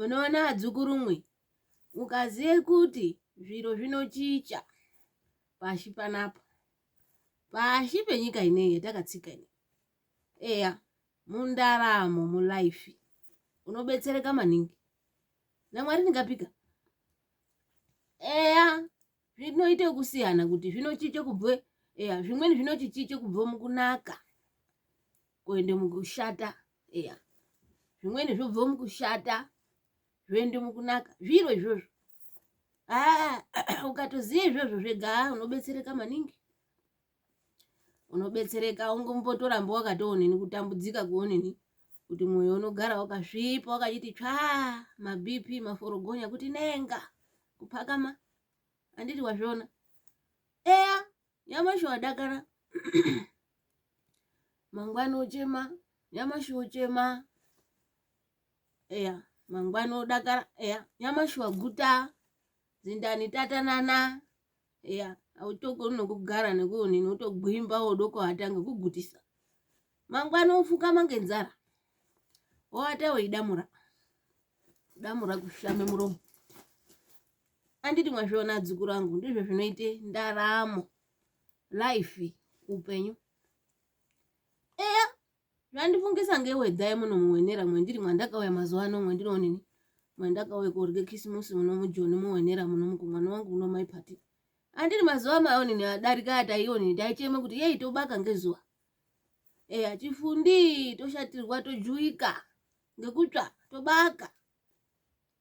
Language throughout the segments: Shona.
Munoona adzukuru ukaziye kuti zviro zvinochicha pashi panapa, pashi penyika ineyi yatakatsika ineyi. Eya, mundaramo, mulaifi unobetsereka maningi. Namwari ndingapika. Eya, zvinoite kusiyana kuti zvinochiche kubve, eya, zvimweni zvinochichiche kubve mukunaka kuende mukushata. Eya, zvimweni zvobve mukushata zvoende mukunaka. Zviro izvozvo. Ukatoziye izvozvo zvega unobetsereka maningi. Unobetsereka, ungombotoramba wakatoonini kutambudzika kuonini kuti mwoyo unogara wakasvipa wakachiti tsvaa, maBP, maforogonya kuti nenga kuphakama. Anditi wazviona? Eya, nyamashi wadakara. Mangwani ochema, nyamashi ochema. Eya, mangwani odakara. Eya, nyamashi waguta, zindani tatanana. Eya, autokoni nokugara nekuonini utogwimba wodoko atanga kugutisa. Mangwani ofukama ngenzara. Woata weidamura. Damura kushame muromo. Anditi mwazviona adzukuru angu, ndizvo zvinoite ndaramo, life, upenyu. Eya, zvandifungisa ngewedha yemuno muwenera mwendiri mwandakauya mazuwa ano mwendinoonini. Mwandakauya korye kisimusi muno mujoni muwenera muno mukumwana wangu uno maipati. Andiri mazuwa maonini adarika ataionini taicheme kuti yei tobaka ngezuwa. Eya, chifundi toshatirwa tojuika ngekutsva tobaka.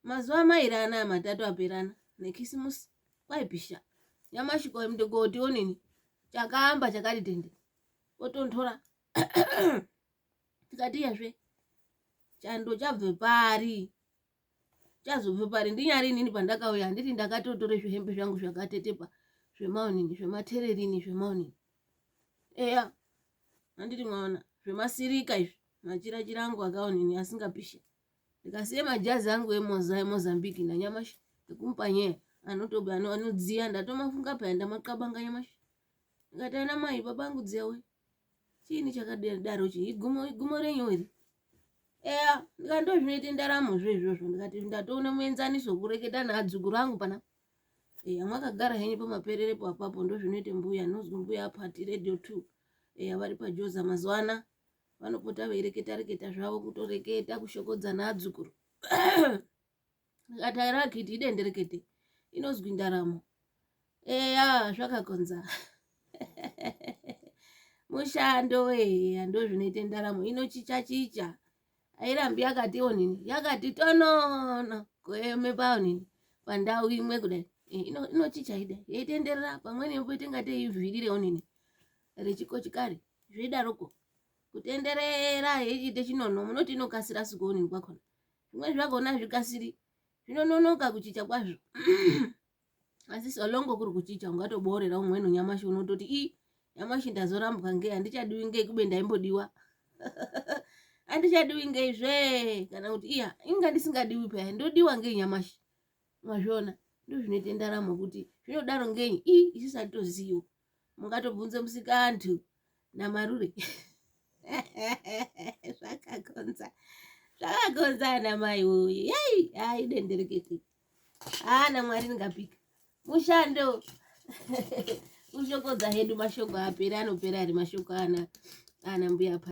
Mazuwa mairana matatu aperana nekisimusi kwaipisha. Nyamashi kwaimde koti onini chakaamba chakati tende. Otontora. Tikati yazve chando chabve pari. Chazobve pari ndinyari nini pandakauya anditi ndakatotore zvihembe zvangu zvakatetepa zvemaonini zvematererini zvemaonini. Eya, anditi mwaona zvemasirika izvi machirachira angu akaonini asingapisha. Ndikasiye majazi angu eMozambique nanyamashi ekumpanyeya anotobe anodziya ndatomafunga paya ndamaqabanga nyamashi. Ndikati ana mai babangu dziya we. Chini chakadarochi igumo renyu iri. Eya, ndikando zvinoite ndaramo izvozvo ndikati ndatoona muenzaniso kureketa naadzukuru angu pana. Eya, mwakagara henyu pamapererepo apapo ndo zvinoite mbuya nozwi mbuya apati radio 2. Eya, vari paJoza mazuwana vanopota veireketa zvavo kutoreketa kushokodza naadzukuru. Ndikati arakiti idenderekete inozwi ndaramo. Eya, zvakakonza. Mushando we ndo zvinoite ndaramo inochicha. Airambi yakati onini, yakati tonono kueme paonini pandau imwe kudai. Inochicha ida. Yeitenderera pamweni yopoite ngate ivhirire onini. Rechikochikari zveidaroko. Kutenderera yechiite chinono munoti inokasira sikuonini kwakona. Zvimweni zvakona zvikasiri. Zvinononoka kuchicha kwazvo. Asi solongo kuri kuchicha ungatoborera umweni nyamashi unototi nyamashi ndazorambwa ngei andichadiwi ngei kube ndaimbodiwa. Andichadiwi ngei zve kana kuti inga ndisingadiwi paya ndodiwa ngei nyamashi. Mwazviona ndo zvinoite ndaramo kuti zvinodaro ngei isisatoziyo. Mungatobvunze musikantu namarure. Zvakakonza. Zvakakonza ana mai woye. Yei, idenderekete. Namwari ngapika. Mushando. Ushokodza hedu mashoko apera anopera ari mashoko ana mbuya.